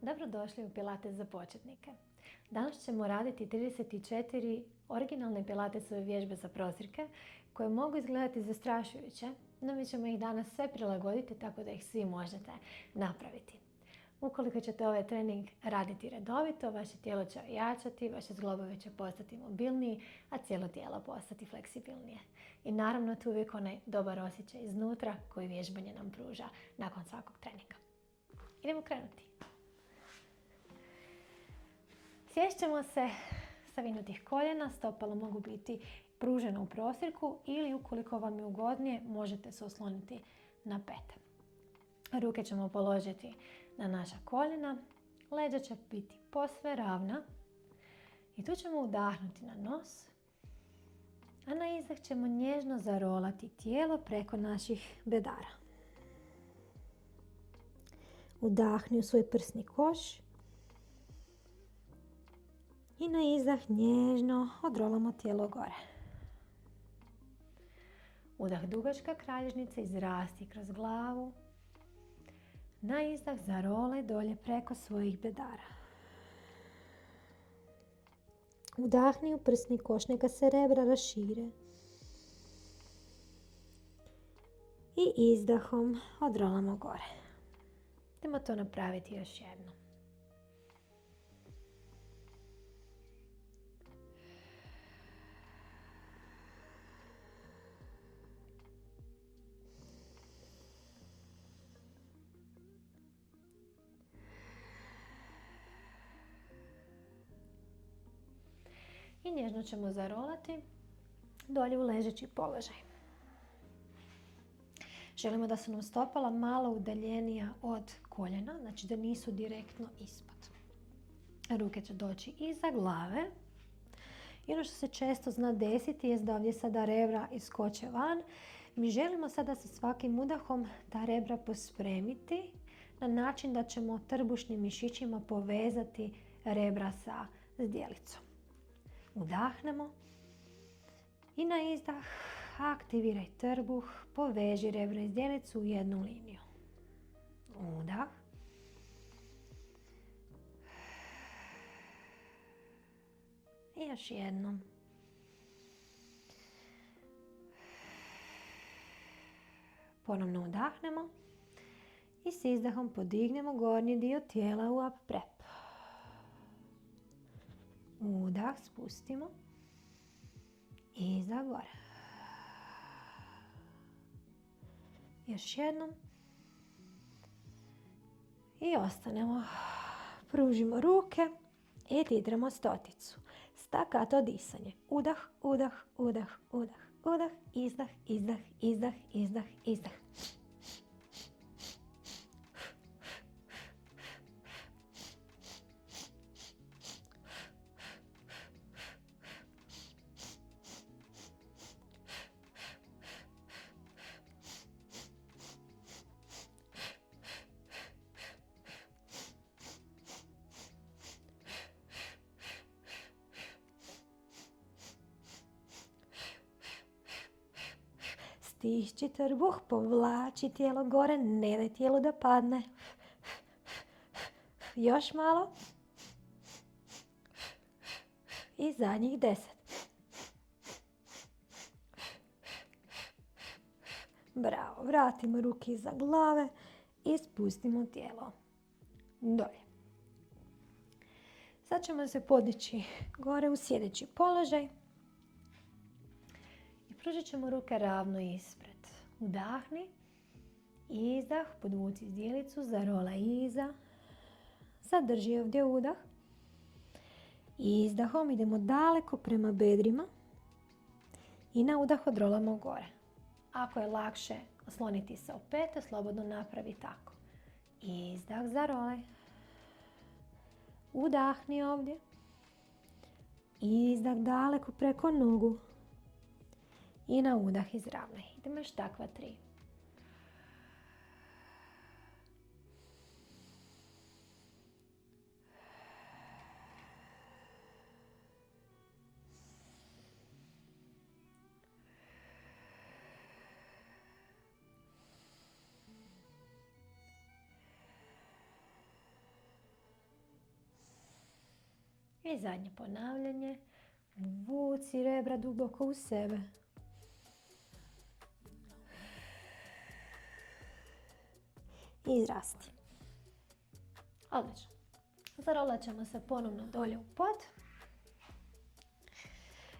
Dobrodošli u Pilates za početnike. Danas ćemo raditi 34 originalne Pilatesove vježbe za prozirke koje mogu izgledati zastrašujuće, no mi ćemo ih danas sve prilagoditi tako da ih svi možete napraviti. Ukoliko ćete ovaj trening raditi redovito, vaše tijelo će ojačati, vaše zglobovi će postati mobilniji, a cijelo tijelo postati fleksibilnije. I naravno tu uvijek onaj dobar osjećaj iznutra koji vježbanje nam pruža nakon svakog treninga. Idemo krenuti. Sjest ćemo se savinutih koljena, stopala mogu biti pružena u prosirku ili ukoliko vam je ugodnije možete se osloniti na pete. Ruke ćemo položiti na naša koljena, leđa će biti posve ravna i tu ćemo udahnuti na nos, a na izdah ćemo nježno zarolati tijelo preko naših bedara. Udahni u svoj prsni koš i na izdah nježno odrolamo tijelo gore. Udah dugačka kralježnica, izrasti kroz glavu. Na izdah zarolaj dolje preko svojih bedara. Udahni u prsni koš, neka se rebra rašire. I izdahom odrolamo gore. Idemo to napraviti još jednom. I nježno ćemo zarolati dolje u ležeći položaj. Želimo da su nam stopala malo udaljenija od koljena, znači da nisu direktno ispod. Ruke će doći iza glave. I ono što se često zna desiti je da ovdje sada rebra iskoče van. Mi želimo sada sa svakim udahom ta rebra pospremiti na način da ćemo trbušnim mišićima povezati rebra sa zdjelicom. Udahnemo i na izdah aktiviraj trbuh, poveži rebra i zdjelicu u jednu liniju. Udah. I još jednom. Ponovno udahnemo i s izdahom podignemo gornji dio tijela u up prep. Udah, spustimo. Izdah gore. Još jednom. I ostanemo. Pružimo ruke i titramo stoticu. Stakato disanje. Udah, udah, udah, udah, udah, izdah, izdah, izdah, izdah, izdah. Stišći trbuh, povlači tijelo gore, ne daj tijelu da padne. Još malo. I zadnjih 10. Bravo, vratimo ruke iza glave i spustimo tijelo dolje. Sad ćemo se podići gore u sjedeći položaj. Pružit ćemo ruke ravno ispred. Udahni, izdah, podvuci zdjelicu, zarolaj iza. Zadrži ovdje udah. Izdahom idemo daleko prema bedrima i na udah odrolamo gore. Ako je lakše osloniti se o pete, slobodno napravi tako. Izdah, zarolaj. Udahni ovdje. Izdah daleko preko nogu. I na udah izravnaj. Idemo još takva 3. I zadnje ponavljanje. Vuci rebra duboko u sebe. Izrasti. Odlično. Zarolat ćemo se ponovno dolje u pod.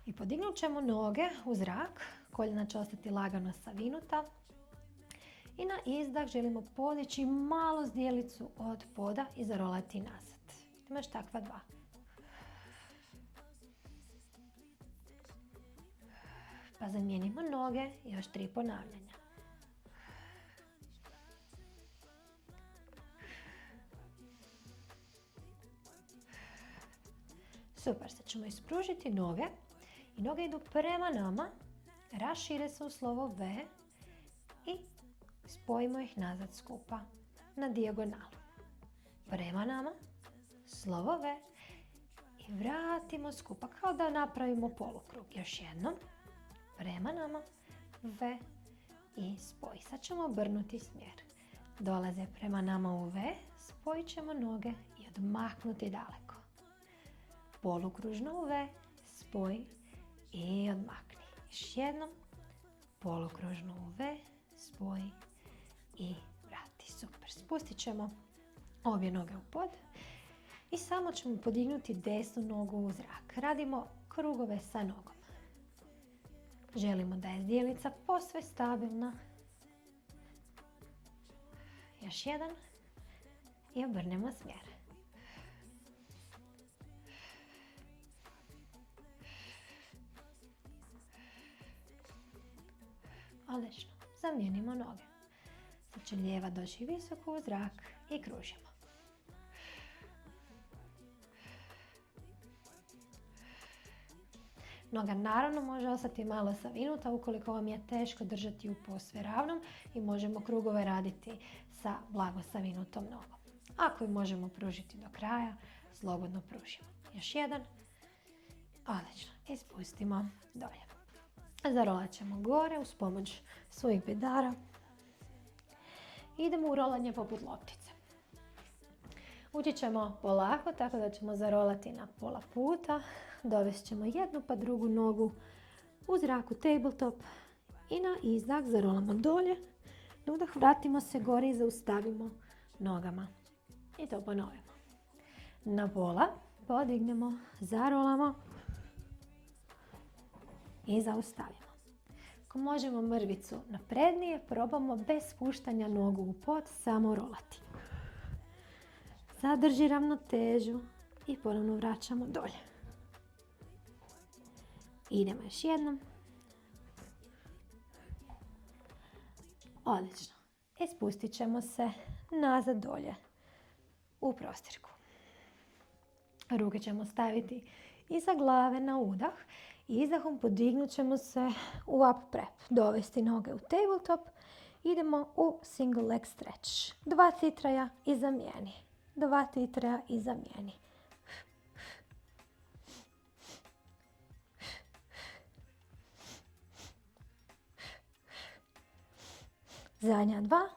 I podignut ćemo noge u zrak. Koljena će ostati lagano savinuta. I na izdah želimo podići malo zdjelicu od poda i zarolati nazad. Imaš takva dva. Pa zamijenimo noge i još 3 ponavljanja. Super, sad ćemo ispružiti noge i noge idu prema nama, rašire se u slovo V i spojimo ih nazad skupa na dijagonalu. Prema nama, slovo V i vratimo skupa kao da napravimo polukrug. Još jednom, prema nama, V i spoj. Sad ćemo obrnuti smjer. Dolaze prema nama u V, spojit ćemo noge i odmahnuti daleko. Polukružno u V, spoj i odmakni. Još jednom, polukružno u V, spoj i vrati. Super. Spustit ćemo obje noge u pod i samo ćemo podignuti desnu nogu u zrak. Radimo krugove sa nogom. Želimo da je zdjelica posve stabilna. Još jedan i obrnemo smjer. Odlično. Zamijenimo noge. Sad će lijeva doći visoko u zrak i kružimo. Noga naravno može ostati malo savinuta ukoliko vam je teško držati ju posve ravnom i možemo krugove raditi sa blago savinutom nogom. Ako ju možemo pružiti do kraja, slobodno pružimo. Još jedan. Odlično. I spustimo dolje. Zarolat ćemo gore uz pomoć svojih bedara. Idemo u rolanje poput loptice. Ući ćemo polako tako da ćemo zarolati na pola puta. Dovest ćemo jednu pa drugu nogu u zraku tabletop i na izdah zarolamo dolje. Na udah vratimo se gore i zaustavimo nogama. I to ponovimo. Na pola podignemo, zarolamo i zaustavimo. Ako možemo mrvicu naprednije, probamo bez spuštanja nogu u pod, samo rolati. Zadrži ravnotežu i ponovno vraćamo dolje. Idemo još jednom. Odlično. I spustit ćemo se nazad dolje u prostirku. Ruke ćemo staviti iza glave na udah i izdahom podignut ćemo se u up prep. Dovesti noge u tabletop. Idemo u single leg stretch. 2 titraja i zamijeni. 2 titraja i zamijeni. Zadnja 2.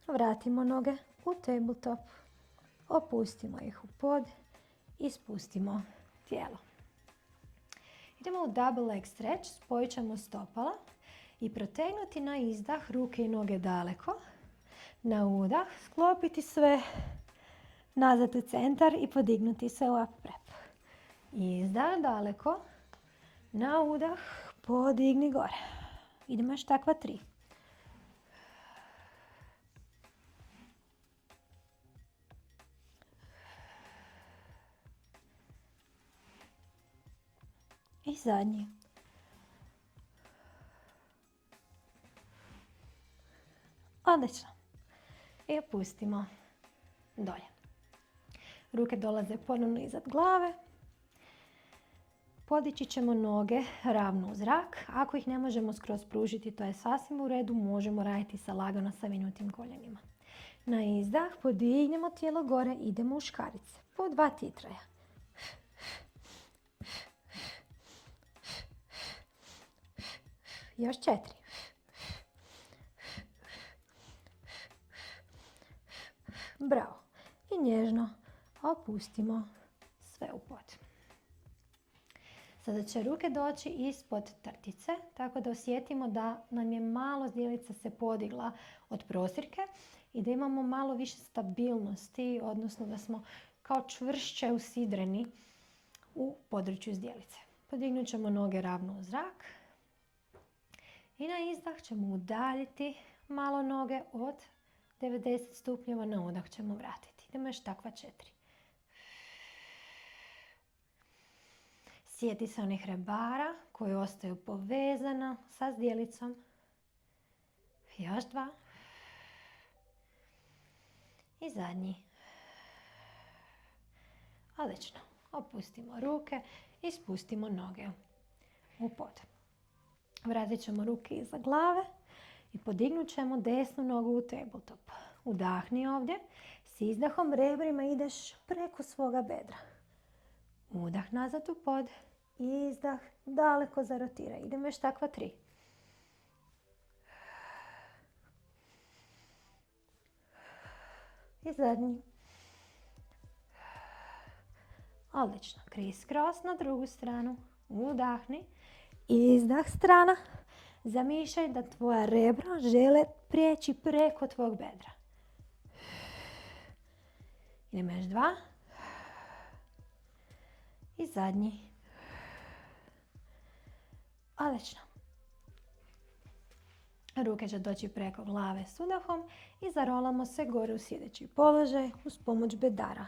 Vratimo noge u tabletop. Opustimo ih u pod i spustimo tijelo. Idemo u double leg stretch. Spojit ćemo stopala i protegnuti na izdah ruke i noge daleko. Na udah sklopiti sve nazad u centar i podignuti se u up prep. Izdah daleko. Na udah podigni gore. Idemo još takva 3. I zadnji. Odlično. I opustimo dolje. Ruke dolaze ponovno iznad glave. Podići ćemo noge ravno u zrak. Ako ih ne možemo skroz pružiti, to je sasvim u redu. Možemo raditi sa lagano savinutim koljenima. Na izdah podignemo tijelo gore, idemo u škarice. Po 2 titraja. Još 4. Bravo. I nježno opustimo sve u pod. Sada će ruke doći ispod trtice, tako da osjetimo da nam je malo zdjelica se podigla od prostirke i da imamo malo više stabilnosti, odnosno da smo kao čvršće usidreni u području zdjelice. Podignut ćemo noge ravno u zrak i na izdah ćemo udaljiti malo noge od 90 stupnjeva, na udah ćemo vratiti. Idemo još takva 4. Sjeti se onih rebara koji ostaju povezana sa zdjelicom. Još 2. I zadnji. Odlično. Opustimo ruke i spustimo noge u pod. Vratit ćemo ruke iza glave i podignut ćemo desnu nogu u tabletop. Udahni ovdje. S izdahom rebrima ideš preko svoga bedra. Udah nazad u pod. Izdah daleko zarotiraj. Idemo još takva 3. I zadnji. Odlično. Criss cross na drugu stranu. Udahni. Izdah strana. Zamišljaj da tvoja rebra žele prijeći preko tvog bedra. Idemo još 2. I zadnji. Odlično. Ruke će doći preko glave s udahom i zarolamo se gore u sjedeći položaj uz pomoć bedara.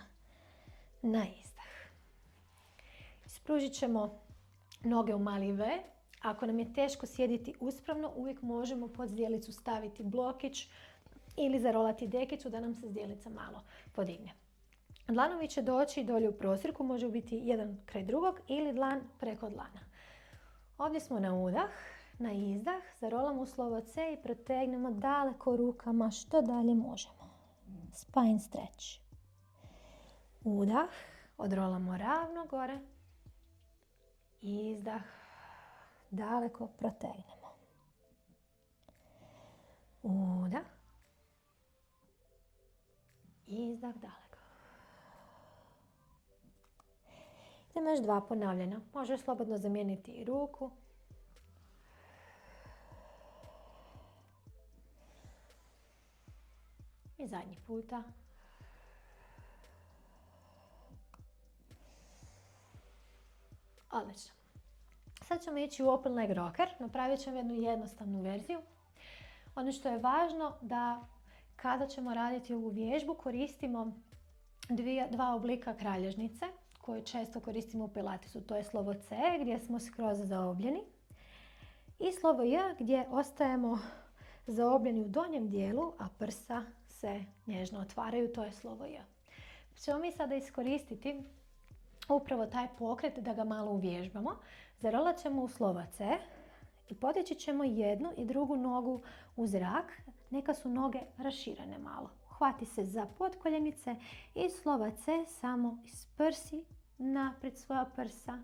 Na izdah. Ispružit ćemo noge u mali V. Ako nam je teško sjediti uspravno, uvijek možemo pod zdjelicu staviti blokić ili zarolati dekicu da nam se zdjelica malo podigne. Dlanovi će doći dolje u prostirku, može biti jedan kraj drugog ili dlan preko dlana. Ovdje smo na udah, na izdah, zarolamo u slovo C i protegnemo daleko rukama što dalje možemo. Spine stretch. Udah, odrolamo ravno gore. Izdah, daleko protegnemo. Udah. Izdah daleko. Idemo još 2 ponavljanja. Možeš slobodno zamijeniti i ruku. I zadnji puta. Odlično. Sad ćemo ići u open leg rocker. Napravit ćemo jednu jednostavnu verziju. Ono što je važno da kada ćemo raditi ovu vježbu koristimo 2 oblika kralježnice koje često koristimo u pilatesu. To je slovo C gdje smo skroz zaobljeni i slovo J gdje ostajemo zaobljeni u donjem dijelu, a prsa se nježno otvaraju. To je slovo J. Ćemo mi sada iskoristiti upravo taj pokret da ga malo uvježbamo. Zarolat ćemo u slovo C i podići ćemo jednu i drugu nogu u zrak. Neka su noge raširene malo. Hvati se za potkoljenice i slova C samo isprsi naprijed svoja prsa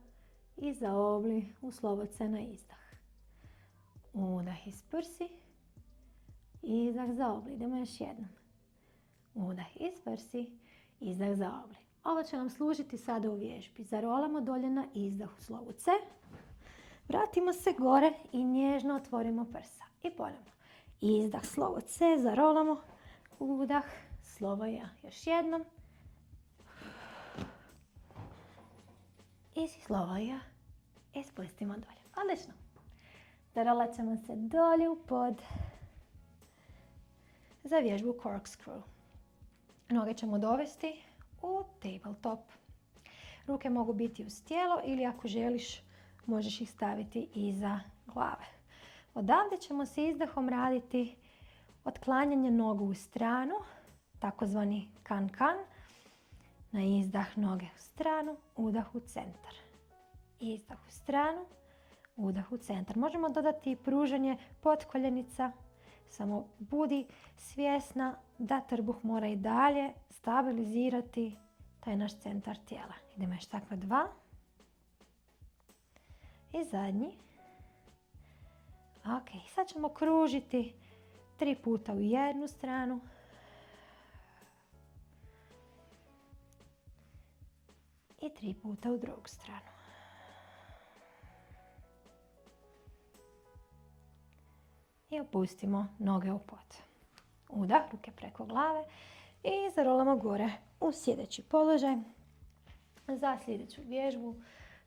i zaobli u slovo C na izdah. Udah isprsi, izdah zaobli. Idemo još jednom. Udah isprsi, izdah zaobli. Ovo će nam služiti sada u vježbi. Zarolamo dolje na izdah u slovu C. Vratimo se gore i nježno otvorimo prsa. I ponovno. Izdah slovo C, zarolamo. Udah, slovo J. Još jednom. I slovo J. I spustimo dolje. Odlično. Zarolat ćemo se dolje u pod za vježbu corkscrew. Noge ćemo dovesti u tabletop. Ruke mogu biti uz tijelo ili ako želiš možeš ih staviti iza glave. Odavde ćemo se izdahom raditi otklanjanje nogu u stranu, takozvani kan-kan. Na izdah noge u stranu, udah u centar. Izdah u stranu, udah u centar. Možemo dodati i pružanje potkoljenica, samo budi svjesna da trbuh mora i dalje stabilizirati taj naš centar tijela. Idemo još takva 2. I zadnji. Ok, sad ćemo kružiti 3 puta u jednu stranu. I 3 puta u drugu stranu. I opustimo noge u pod. Udah, ruke preko glave i zarolamo gore u sjedeći položaj za sljedeću vježbu,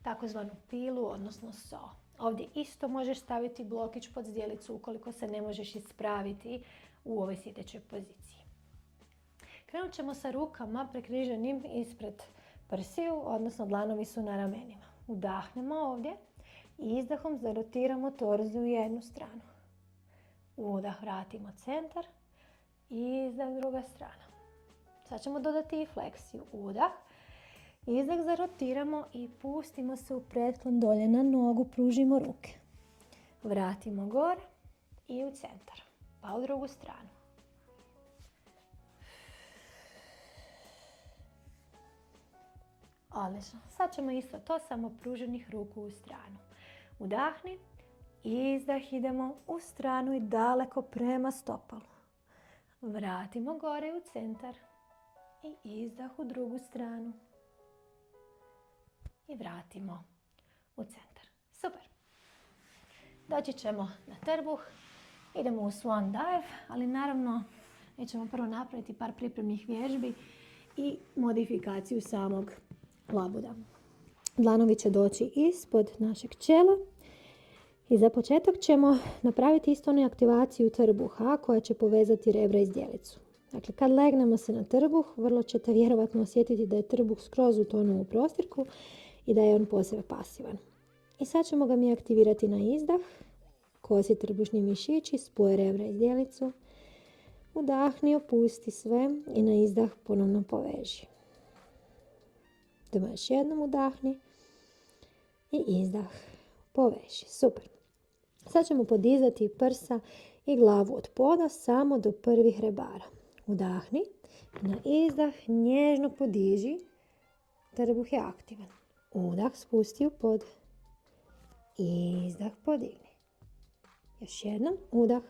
takozvanu pilu, odnosno so. Ovdje isto možeš staviti blokić pod zdjelicu ukoliko se ne možeš ispraviti u ovoj sjedećoj poziciji. Krenut ćemo sa rukama prekriženim ispred prsiju, odnosno dlanovi su na ramenima. Udahnemo ovdje i izdahom zarotiramo torz u jednu stranu. Udah, vratimo centar i izdah druga strana. Sad ćemo dodati i fleksiju. Udah, izdah zarotiramo i pustimo se u pretklon dolje na nogu, pružimo ruke. Vratimo gore i u centar, pa u drugu stranu. Odlično. Sad ćemo isto to, samo pruženih ruku u stranu. Udahni, izdah, idemo u stranu i daleko prema stopalu. Vratimo gore u centar i izdah u drugu stranu. I vratimo u centar. Super. Doći ćemo na trbuh. Idemo u swan dive, ali naravno mi ćemo prvo napraviti par pripremnih vježbi i modifikaciju samog labuda. Dlanovi će doći ispod našeg čela i za početak ćemo napraviti isto onu aktivaciju trbuha koja će povezati rebra i zdjelicu. Dakle, kad legnemo se na trbuh, vrlo ćete vjerovatno osjetiti da je trbuh skroz utonuo u prostirku i da je on posve pasivan. I sad ćemo ga mi aktivirati na izdah. Kosi trbušni mišići, spoje rebra i zdjelicu. Udahni, opusti sve i na izdah ponovno poveži. Idemo još jednom, udahni i izdah, poveži. Super. Sad ćemo podizati prsa i glavu od poda samo do prvih rebara. Udahni, na izdah nježno podiži, trbuh je aktivan. Udah, spusti u pod, izdah, podigni. Još jednom, udah,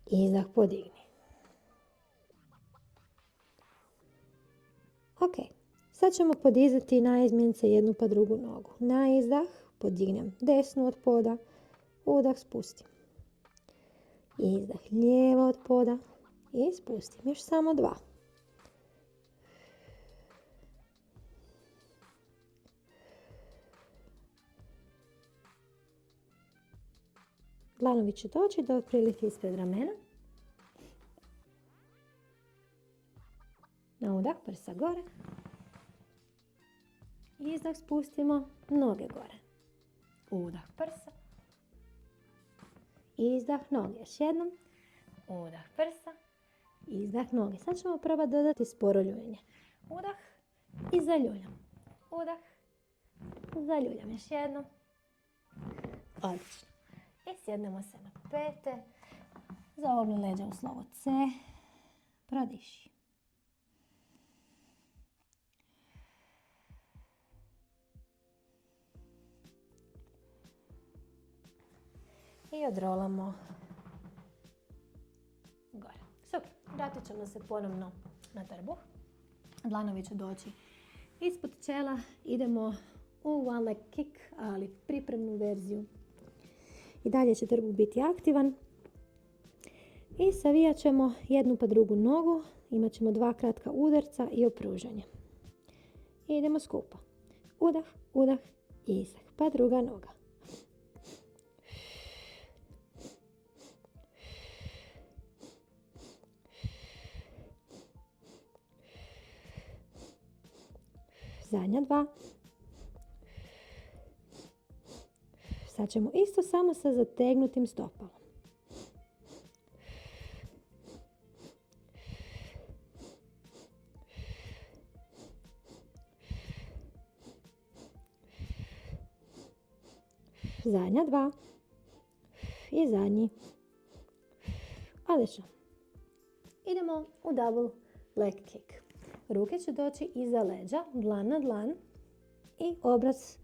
izdah, podigni. Ok, sad ćemo podizati na izmjence jednu pa drugu nogu. Na izdah podignem desnu od poda, udah, spustim. Izdah, lijevo od poda i spustim. Još samo 2. Dlanovi će doći do otprilike ispred ramena. Na udah, prsa gore. Izdah, spustimo noge gore. Udah, prsa. Izdah, noge. Još jednom. Udah, prsa. Izdah, noge. Sad ćemo probati dodati sporo ljuljenje. Udah i zaljuljam. Udah, zaljuljam. Još jednom. Odlično. I sjednemo se na pete. Zaogni leđa u slovo C. Prodiši. I odrolamo gore. Super. Vratit ćemo se ponovno na trbuh. Dlanovi će doći ispod čela. Idemo u one leg kick, ali pripremnu verziju. I dalje će trbuh biti aktivan. I savijat ćemo jednu pa drugu nogu. Imat ćemo 2 kratka udarca i opružanje. I idemo skupo. Udah, udah, izdah. Pa druga noga. Zadnja 2. Sad ćemo isto samo sa zategnutim stopalom. Zadnja 2. I zadnji. Odlično. Idemo u double leg kick. Ruke će doći iza leđa, dlan na dlan i obraz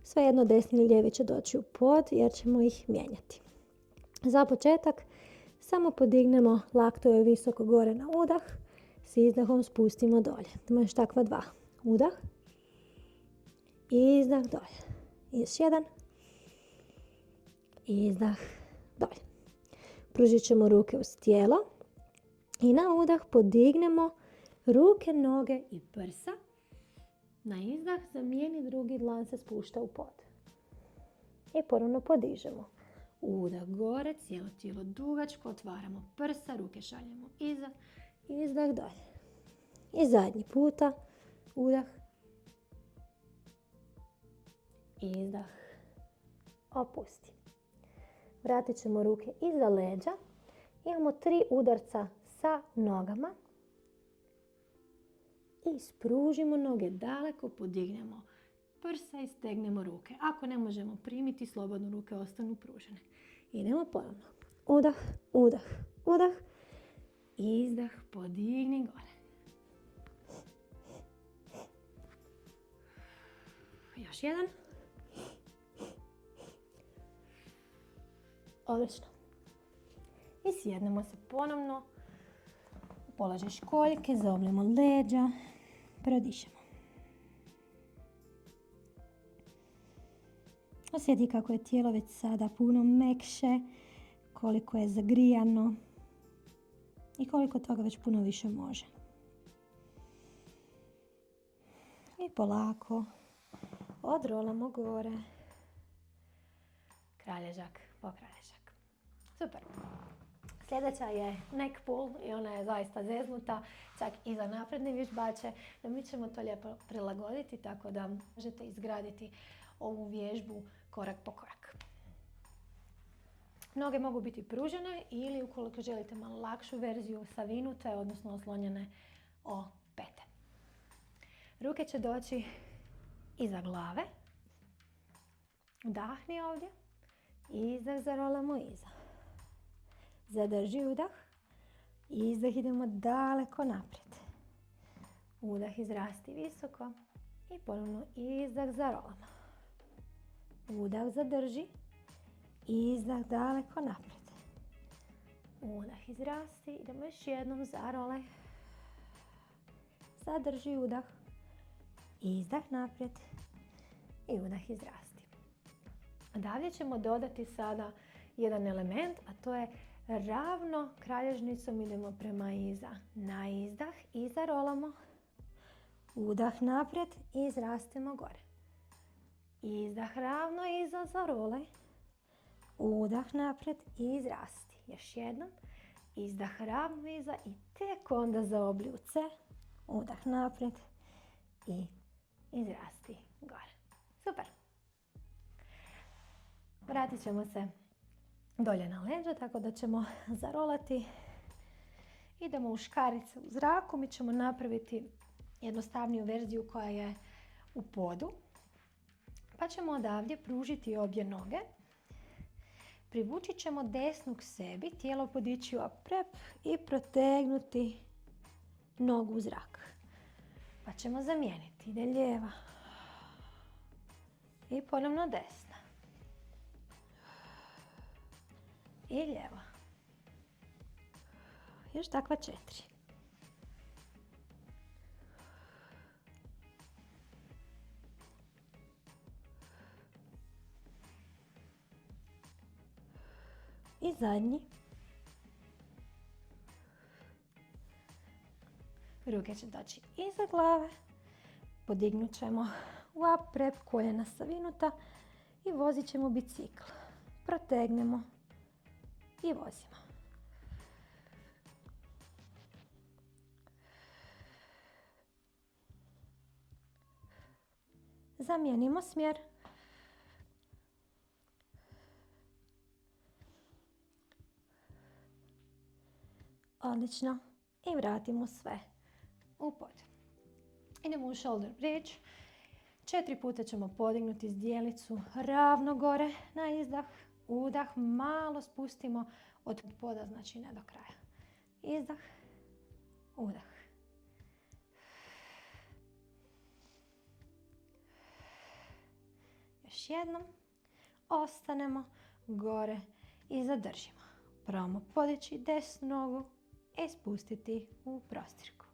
svejedno desni ili lijevi će doći u pod jer ćemo ih mijenjati. Za početak samo podignemo laktove visoko gore na udah, s izdahom spustimo dolje. Idemo još takva 2. Udah. Izdah, dolje. Još jedan. Izdah, dolje. Pružit ćemo ruke uz tijelo. I na udah podignemo ruke, noge i prsa. Na izdah zamijeni drugi dlan se spušta u pod. I ponovno podižemo. Udah gore, cijelo tijelo dugačko, otvaramo prsa, ruke šaljemo iza, izdah, dolje. I zadnji puta, udah, izdah, opusti. Vratit ćemo ruke iza leđa. Imamo 3 udarca sa nogama. I spružimo noge daleko, podignemo prsa i stegnemo ruke. Ako ne možemo primiti, slobodno ruke ostanu pružene. Idemo ponovno. Udah, udah, udah. Izdah, podigni gore. Još jedan. Odlično. I sjednemo se ponovno. Položaj školjke, zaoblimo leđa. Prodišemo. Osjeti kako je tijelo već sada puno mekše, koliko je zagrijano i koliko toga već puno više može. I polako odrolamo gore. Kralježak po kralježak. Super. Sljedeća je neck pull i ona je zaista zeznuta, čak i za napredne vježbače. No mi ćemo to lijepo prilagoditi tako da možete izgraditi ovu vježbu korak po korak. Noge mogu biti pružene ili ukoliko želite malo lakšu verziju savinute, odnosno oslonjene o pete. Ruke će doći iza glave. Udahni ovdje. Izdah, zarolamo iza. Zadrži udah. Izdah, idemo daleko naprijed. Udah, izrasti visoko. I ponovno izdah, zarolamo. Udah, zadrži. Izdah, daleko naprijed. Udah, izrasti. Idemo još jednom, zarolaj. Zadrži udah. Izdah naprijed. I udah, izrasti. Dalje ćemo dodati sada jedan element, a to je ravno kralježnicom idemo prema iza. Na izdah i zarolamo. Udah naprijed i izrastemo gore. Izdah ravno iza, zarolaj. Udah naprijed i izrasti. Još jednom. Izdah ravno iza i tek onda zaobli u C. Udah naprijed i izrasti gore. Super. Vratit ćemo se dolje na leđa, tako da ćemo zarolati. Idemo u škarice u zraku. Mi ćemo napraviti jednostavniju verziju koja je u podu. Pa ćemo odavdje pružiti obje noge. Privući ćemo desnu k sebi, tijelo podići u aprep i protegnuti nogu u zrak. Pa ćemo zamijeniti. Ide lijeva i ponovno desna. I lijeva. Još takva 4. I zadnji. Ruke će doći iza glave. Podignut ćemo u aprep, koljena savinuta i vozit ćemo bicikl. Protegnemo i vozimo. Zamijenimo smjer. Odlično. I vratimo sve u pod. Idemo u shoulder bridge. 4 puta ćemo podignuti zdjelicu ravno gore na izdah. Udah, malo spustimo od poda, znači ne do kraja. Izdah, udah. Još jednom. Ostanemo gore i zadržimo. Probamo podići desnu nogu i spustiti u prostirku.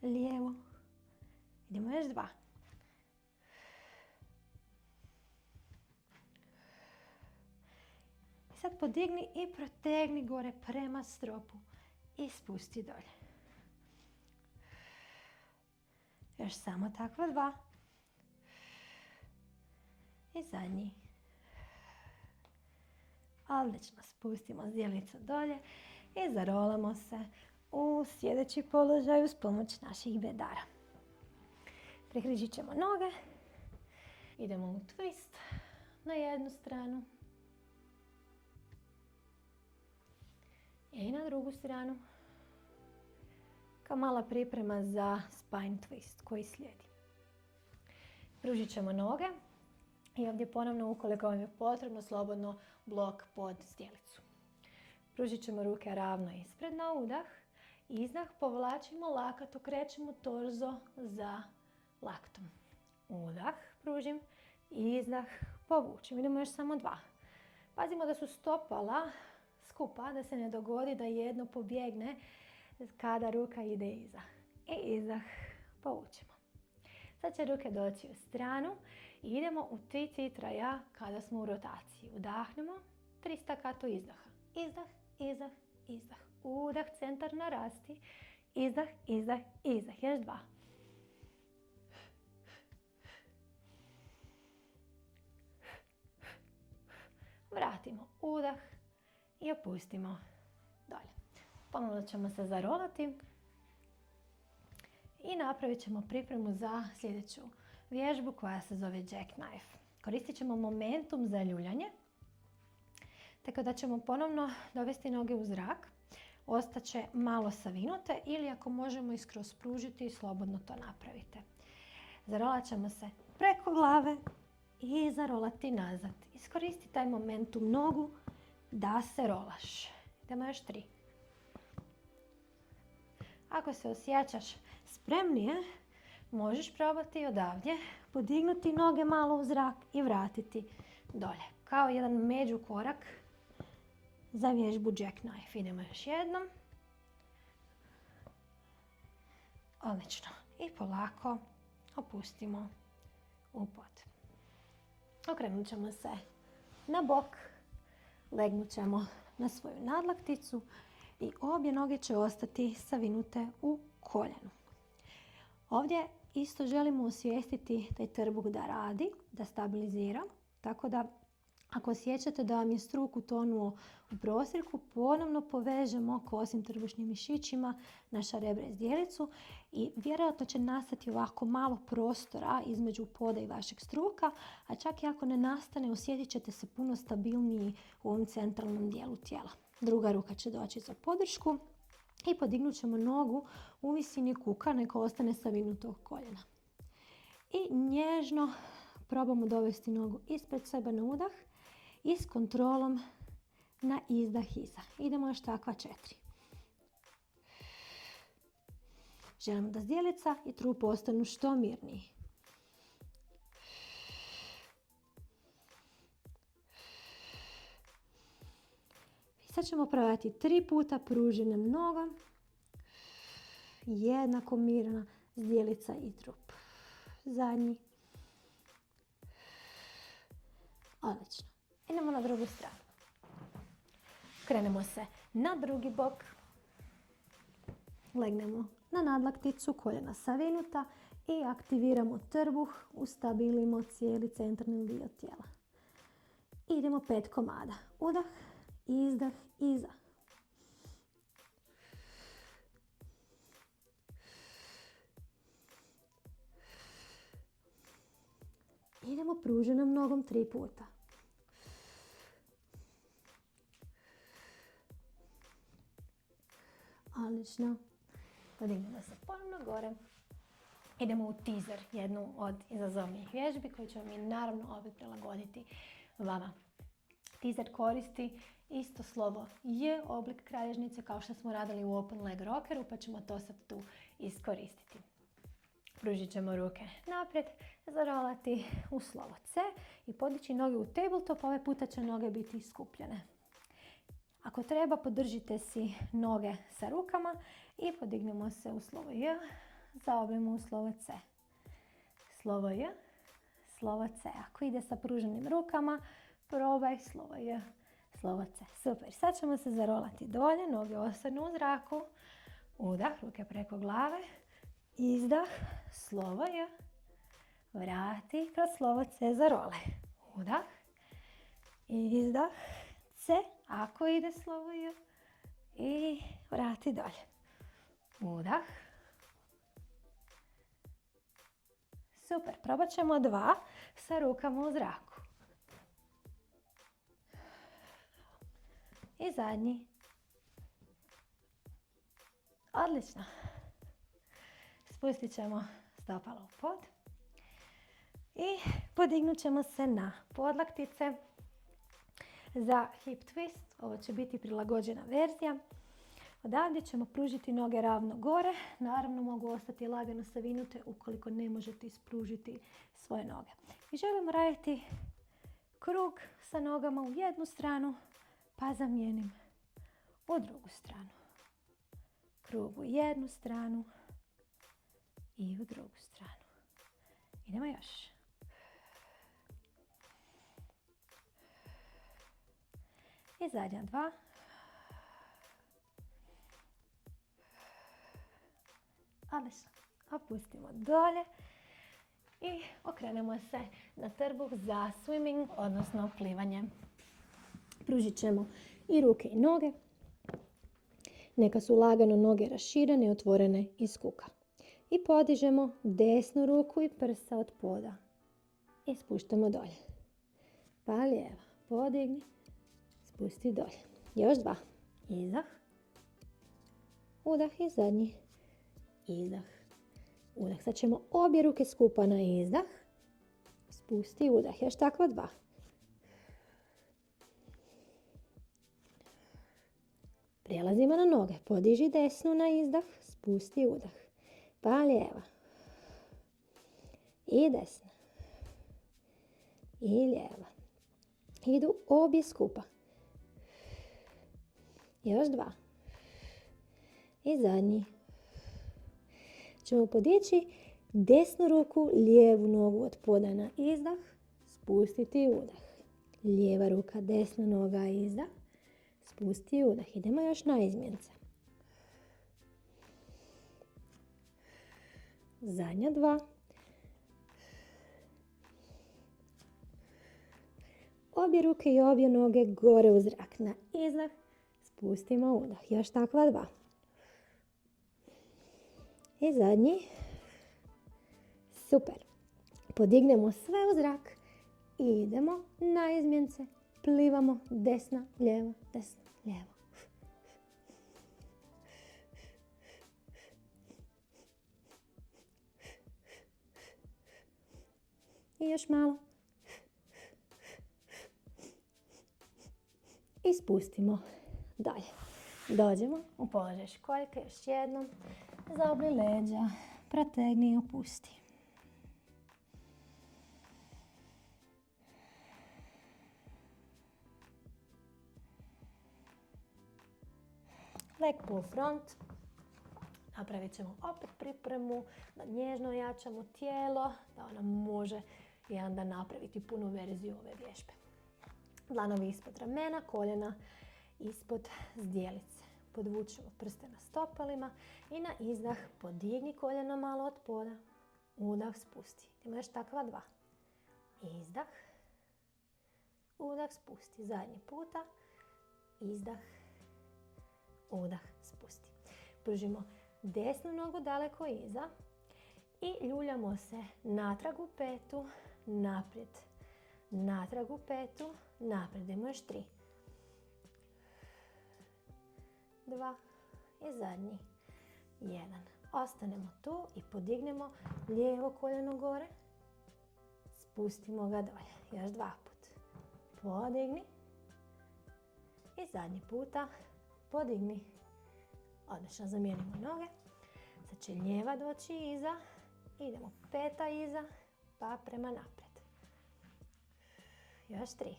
Lijevo Idemo još 2. I sad podigni i protegni gore prema stropu i spusti dolje. Još samo takva 2. I zadnji. Odlično, spustimo zdjelicu dolje i zarolamo se u sjedeći položaj uz pomoć naših bedara. Prikrižit ćemo noge. Idemo u twist na jednu stranu i na drugu stranu. Kao mala priprema za spine twist koji slijedi. Pružit ćemo noge i ovdje ponovno, ukoliko vam je potrebno, slobodno blok pod zdjelicu. Pružit ćemo ruke ravno ispred na udah. Izdah, povlačimo lakat, okrećemo torzo za laktom. Udah, pružim. Izdah, povučim. Idemo još samo 2. Pazimo da su stopala skupa, da se ne dogodi da jedno pobjegne kada ruka ide iza. I izdah, povučemo. Sad će ruke doći u stranu i idemo u 3 titraja kada smo u rotaciji. Udahnemo, 3 stakato izdaha. Izdah, izdah, izdah. Udah, centar narasti. Izdah, izdah, izdah. Još 2. Vratimo udah i opustimo dolje. Ponovno ćemo se zarolati i napravit ćemo pripremu za sljedeću vježbu koja se zove jackknife. Koristit ćemo momentum za ljuljanje, tako da ćemo ponovno dovesti noge u zrak. Ostaće malo savinute ili ako možemo i skroz pružiti, slobodno to napravite. Zarolat ćemo se preko glave i zarolati nazad. Iskoristi taj momentum nogu da se rolaš. Idemo još 3. Ako se osjećaš spremnije, možeš probati odavdje podignuti noge malo u zrak i vratiti dolje. Kao jedan međukorak za vježbu jackknife. Idemo još jednom. Odlično. I polako opustimo u pod. Okrenut ćemo se na bok. Legnut ćemo na svoju nadlakticu i obje noge će ostati savinute u koljenu. Ovdje isto želimo osvijestiti taj trbuh da radi, da stabilizira. Tako da ako osjećate da vam je struk utonuo u prosjeku, ponovno povežemo kosim trbušnim mišićima naša rebra i zdjelicu i vjerojatno će nastati ovako malo prostora između poda i vašeg struka, a čak i ako ne nastane, osjetit ćete se puno stabilniji u ovom centralnom dijelu tijela. Druga ruka će doći za podršku i podignut ćemo nogu u visini kuka, neka ostane savinutog koljena. I nježno probamo dovesti nogu ispred sebe na udah i s kontrolom na izdah iza. Idemo još takva 4. Želimo da zdjelica i trup ostanu što mirniji. I sad ćemo praviti 3 puta pruženim nogom. Jednako mirna zdjelica i trup. Zadnji. Odlično. Idemo na drugu stranu. Krenemo se na drugi bok. Legnemo na nadlakticu, koljena savinuta i aktiviramo trbuh, ustabilimo cijeli centralni dio tijela. Idemo 5 komada. Udah, izdah, iza. Idemo pruženom nogom 3 puta. Odlično. Podignemo se ponovno gore. Idemo u teaser, jednu od izazovnijih vježbi koju ćemo mi naravno opet prilagoditi vama. Teaser koristi isto slovo J, oblik kralježnice kao što smo radili u open leg rockeru, pa ćemo to sad tu iskoristiti. Pružit ćemo ruke naprijed, zarolati u slovo C i podići noge u tabletop, ovaj puta će noge biti skupljene. Ako treba, podržite si noge sa rukama i podignemo se u slovo J, zaobljemo u slovo C. slovo J, slovo C. Ako ide sa pruženim rukama, probaj slovo J, slovo C. Super. Sad ćemo se zarolati dolje, noge ostanu u zraku. Udah, ruke preko glave. Izdah, slovo J. Vrati kroz slovo C za role. Udah. Izdah, C. Ako ide slovo J. I vrati dolje. Udah. Super. Probat ćemo 2 sa rukama u zraku. I zadnji. Odlično. Spustit ćemo stopala u pod. I podignut ćemo se na podlaktice. Za hip twist, ovo će biti prilagođena verzija. Odavdje ćemo pružiti noge ravno gore. Naravno mogu ostati lagano savinute ukoliko ne možete ispružiti svoje noge. I želimo raditi krug sa nogama u jednu stranu, pa zamijenim u drugu stranu. Krug u jednu stranu i u drugu stranu. Idemo još. I zadnja 2. Odlično. Opustimo dolje i okrenemo se na trbuh za swimming, odnosno plivanje. Pružit ćemo i ruke i noge. Neka su lagano noge raširene i otvorene iz kuka. I podižemo desnu ruku i prsa od poda. I spuštamo dolje. Pa lijeva. Podigni. Spusti dolje. Još 2. Izdah. Udah i zadnji. Izdah. Udah. Sad ćemo obje ruke skupa na izdah. Spusti udah. Još takva 2. Prijelazimo na noge. Podiži desnu na izdah. Spusti udah. Pa lijeva. I desna. I lijeva. Idu obje skupa. Još 2. I zadnji. Ćemo podići desnu ruku, lijevu nogu od poda na izdah. Spustiti udah. Lijeva ruka, desna noga, izdah. Spusti udah. Idemo još na izmjence. Zadnja 2. Obje ruke i obje noge gore u zrak. Na izdah. Spustimo udah. Još takva 2. I zadnji. Super. Podignemo sve u zrak. I idemo na izmjence. Plivamo desna, lijeva, desna, lijeva. I još malo. I spustimo dalje. Dođemo u položaj školjke još jednom. Zaobri leđa, protegni i opusti. Leg pull front. Napravit ćemo opet pripremu da nježno jačamo tijelo, da ona može i onda napraviti punu verziju ove vježbe. Dlanovi ispod ramena, koljena ispod zdjelice. Podvučemo prste na stopalima i na izdah podigni koljena malo od poda. Udah, spusti. Idemo još takva 2. Izdah. Udah, spusti. Zadnji puta. Izdah. Udah, spusti. Pružimo desnu nogu daleko iza i ljuljamo se natrag u petu, naprijed. Natrag u petu, naprijed. Idemo još 3. 2 i zadnji. 1. Ostanemo tu i podignemo lijevo koljeno gore. Spustimo ga dolje. Još 2 put. Podigni. I zadnji puta podigni. Odlično, zamijenimo noge. Sad će lijeva doći iza. Idemo peta iza, pa prema naprijed. Još 3.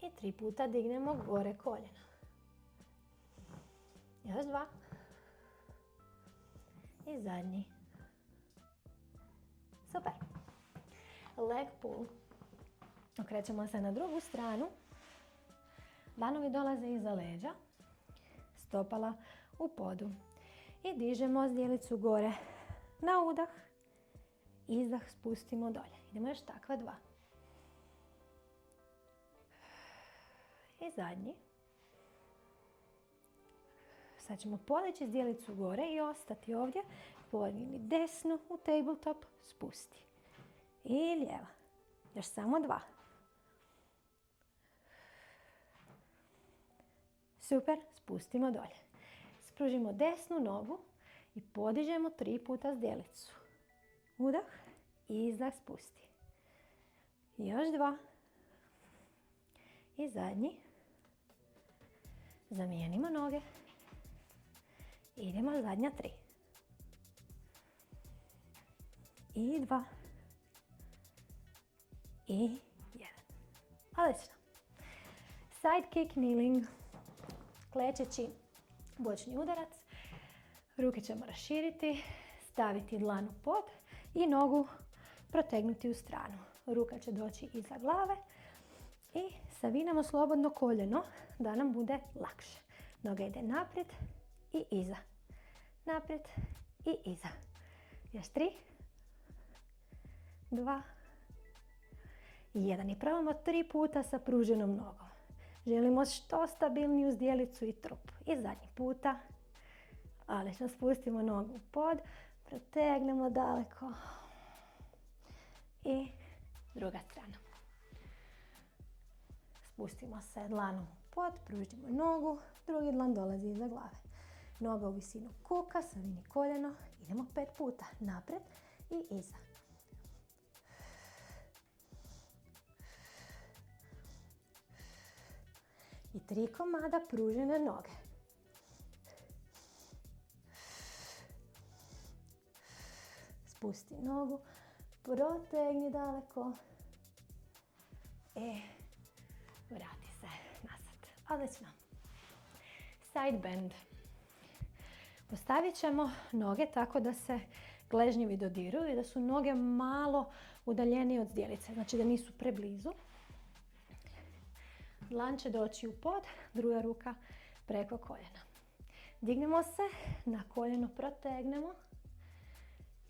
I 3 puta dignemo gore koljena. Još 2. I zadnji. Super. Leg pull. Okrećemo se na drugu stranu. Dlanovi dolaze iza leđa. Stopala u podu. I dižemo zdjelicu gore na udah. Izdah spustimo dolje. Idemo još takva 2. I zadnji. Sad ćemo podići zdjelicu gore i ostati ovdje. Podigni desnu u tabletop, spusti. I lijeva. Još samo 2. Super, spustimo dolje. Spružimo desnu nogu i podižemo 3 puta zdjelicu. Udah, izdah, spusti. Još 2. I zadnji. Zamijenimo noge. Idemo zadnja 3. I 2. I 1. Odlično. Side kick kneeling. Klečeći bočni udarac. Ruke ćemo raširiti, staviti dlan u pod i nogu protegnuti u stranu. Ruka će doći iza glave i savinamo slobodno koljeno da nam bude lakše. Noga ide naprijed i iza. Naprijed i iza. Još 3, 2 i 1. I probamo 3 puta sa pruženom nogom. Želimo što stabilniju zdjelicu i trup. I zadnji puta. Odlično, spustimo nogu u pod. Protegnemo daleko. I druga strana. Spustimo se dlanom u pod, pružimo nogu. Drugi dlan dolazi iza glave. Noga u visinu kuka, savini koljeno. Idemo 5 puta. Naprijed i iza. I 3 komada pružene noge. Spusti nogu, protegni daleko i vrati se nazad. Odlično. Side bend. Postavit ćemo noge tako da se gležnjevi dodiruju i da su noge malo udaljenije od zdjelice, znači da nisu preblizu. Dlan će doći u pod, druga ruka preko koljena. Dignemo se, na koljeno protegnemo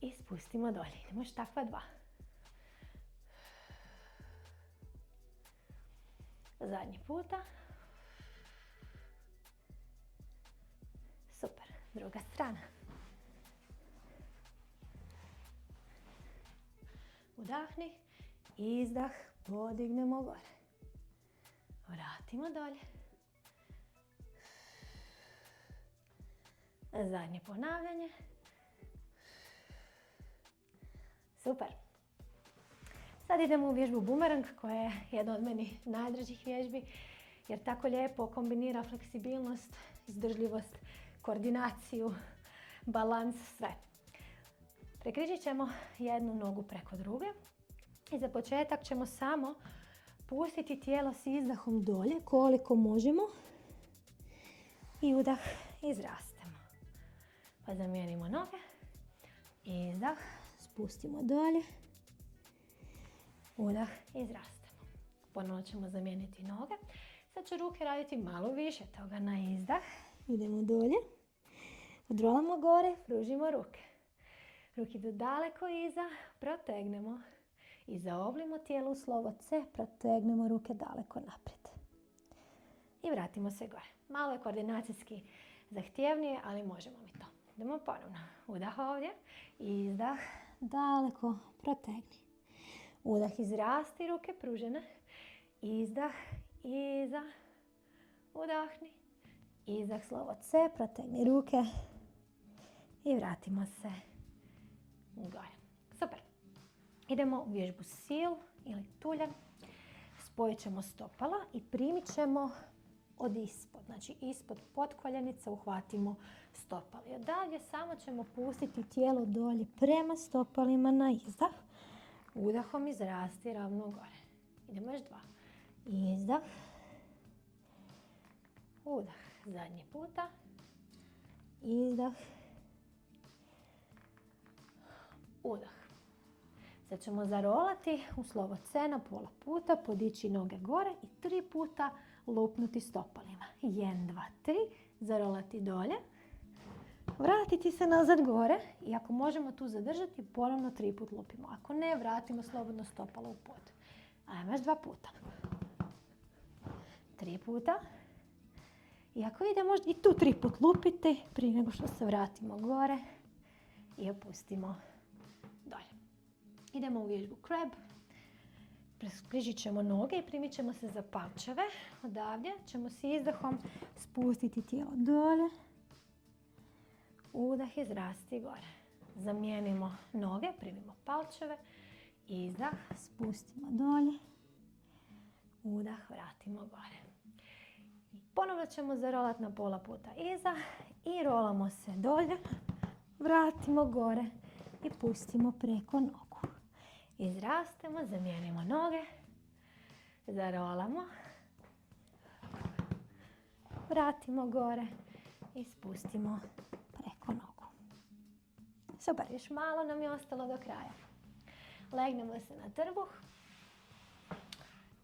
i spustimo dolje. Idemo još takva 2. Zadnji puta. Super, druga strana. Udahni, izdah, podignemo gore. Vratimo dolje. Zadnje ponavljanje. Super. Sad idemo u vježbu bumerang koja je jedna od meni najdražih vježbi jer tako lijepo kombinira fleksibilnost, izdržljivost, koordinaciju, balans, sve. Prekrižit ćemo jednu nogu preko druge i za početak ćemo samo pustiti tijelo s izdahom dolje koliko možemo i udah izrastemo. Pa zamijenimo noge, izdah, spustimo dolje, udah, izrastemo. Ponovno ćemo zamijeniti noge. Sad ću ruke raditi malo više toga na izdah. Idemo dolje, odrolamo gore, pružimo ruke. Ruke idu daleko iza, protegnemo. I zaoblimo tijelo u slovo C, protegnemo ruke daleko naprijed. I vratimo se gore. Malo je koordinacijski zahtjevnije, ali možemo mi to. Idemo ponovno. Udah ovdje, izdah, daleko, protegni. Udah, izrasti, ruke pružene. Izdah, iza, udahni. Izdah, slovo C, protegni ruke. I vratimo se gore. Super. Idemo u vježbu seal ili tulja. Spojit ćemo stopala i primit ćemo od ispod. Znači ispod potkoljenica uhvatimo stopala. I odavdje samo ćemo pustiti tijelo dolje prema stopalima na izdah. Udahom izrasti ravno gore. Idemo još 2. Izdah. Udah. Zadnji puta. Izdah. udah. Sad ćemo zarolati u slovo C na pola puta, podići noge gore i 3 puta lupnuti stopalima. 1, 2, 3, zarolati dolje, vratiti se nazad gore i ako možemo tu zadržati, ponovno 3 put lupimo. Ako ne, vratimo slobodno stopalo u pod. Ajmo još 2 puta. 3 puta. I ako ide možda i tu 3 put lupite prije nego što se vratimo gore i opustimo dolje. Idemo u vježbu crab. Približit ćemo noge i primit ćemo se za palčeve. Odavdje ćemo s izdahom spustiti tijelo dolje. Udah, izrasti gore. Zamijenimo noge, primimo palčeve. Izdah, spustimo dolje. Udah, vratimo gore. Ponovno ćemo zarolati na pola puta iza i rolamo se dolje. Vratimo gore i pustimo preko nogu. Izrastemo, zamijenimo noge. Zarolamo. Vratimo gore i spustimo preko nogu. Super, još malo nam je ostalo do kraja. Legnemo se na trbuh.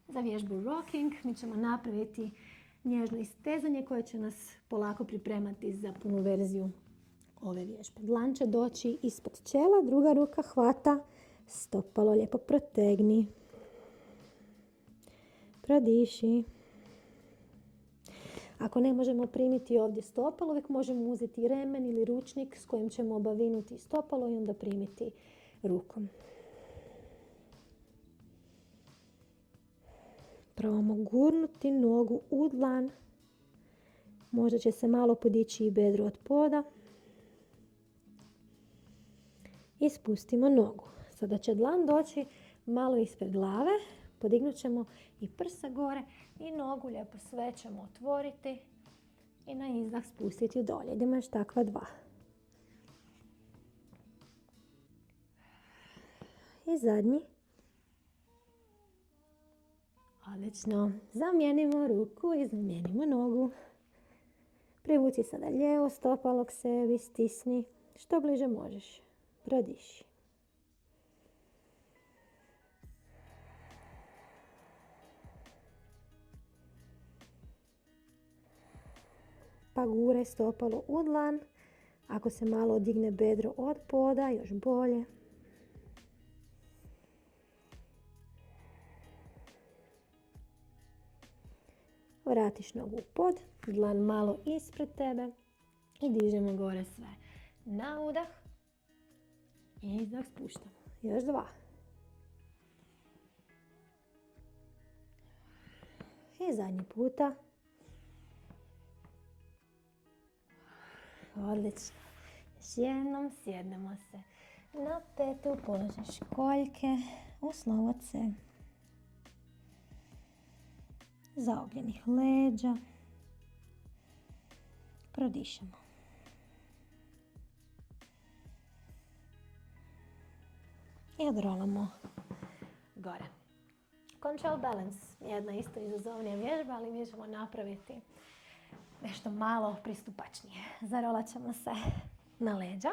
Za vježbu rocking mi ćemo napraviti nježno istezanje koje će nas polako pripremati za punu verziju ove vježbe. Dlan će doći ispod čela, druga ruka hvata stopalo, lijepo protegni. Prodiši. Ako ne možemo primiti ovdje stopalo, uvijek možemo uzeti remen ili ručnik s kojim ćemo obavinuti stopalo i onda primiti rukom. Probamo gurnuti nogu u dlan. Možda će se malo podići i bedro od poda. I spustimo nogu. Sada će dlan doći malo ispred glave. Podignut ćemo i prsa gore i nogu lijepo sve ćemo otvoriti. I na izdah spustiti dolje. Idemo još takva 2. I zadnji. Odlično. Zamijenimo ruku i zamijenimo nogu. Privuci sada lijevo stopalo k sebi, stisni. Što bliže možeš. Prodiši. Pa guraj stopalo u dlan. Ako se malo digne bedro od poda, još bolje. Vratiš nogu u pod, dlan malo ispred tebe i dižemo gore sve. Na udah i izdah spuštamo. Još 2. I zadnji puta. Odlično. Još jednom sjednemo se na petu, položaj školjke u slovo C. Zaobljenih leđa. Prodišemo. I odrolamo gore. Control balance, jedna isto izazovnija vježba, ali mi ćemo napraviti nešto malo pristupačnije. Zarolat ćemo se na leđa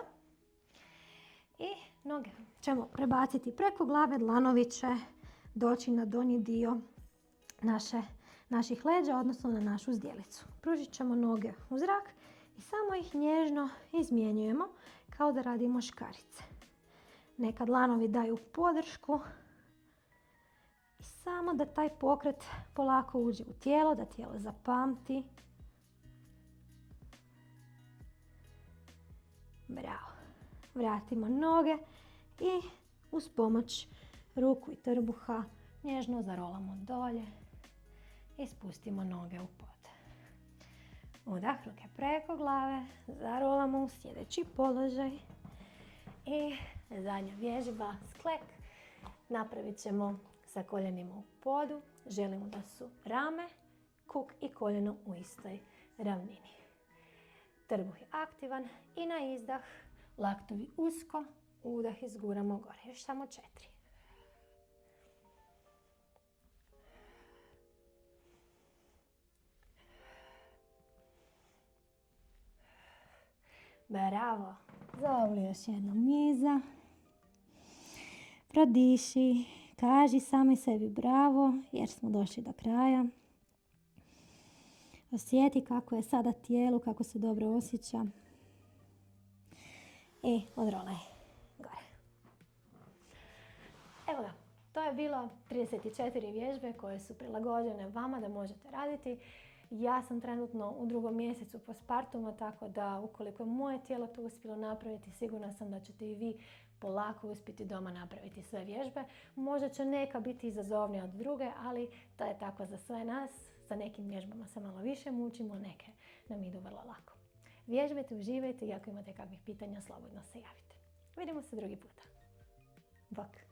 i noge ćemo prebaciti preko glave, dlanovi će doći na donji dio naših leđa, odnosno na našu zdjelicu. Pružit ćemo noge u zrak i samo ih nježno izmjenjujemo kao da radimo škarice. Neka dlanovi daju podršku i samo da taj pokret polako uđe u tijelo, da tijelo zapamti. Bravo. Vratimo noge i uz pomoć ruku i trbuha nježno zarolamo dolje i spustimo noge u pod. Udah, ruke preko glave, zarolamo u sljedeći položaj i zadnja vježba, sklek. Napravit ćemo sa koljenima u podu. Želimo da su rame, kuk i koljeno u istoj ravnini. Trbuh je aktivan i na izdah laktovi usko, udah izguramo gore. Još samo 4. Bravo. Zaobli još jednom iza. Prodiši, kaži sami sebi bravo jer smo došli do kraja. Osjeti kako je sada tijelu, kako se dobro osjeća. I odrolaj gore. Evo ga, to je bilo 34 vježbe koje su prilagođene vama da možete raditi. Ja sam trenutno u 2. mjesecu postpartuma, tako da ukoliko je moje tijelo to uspjelo napraviti, sigurna sam da ćete i vi polako uspjeti doma napraviti sve vježbe. Možda će neka biti izazovnija od druge, ali to je tako za sve nas. Sa nekim vježbama se malo više mučimo, neke nam idu vrlo lako. Vježbajte, uživajte i ako imate kakvih pitanja, slobodno se javite. Vidimo se drugi puta. Bok!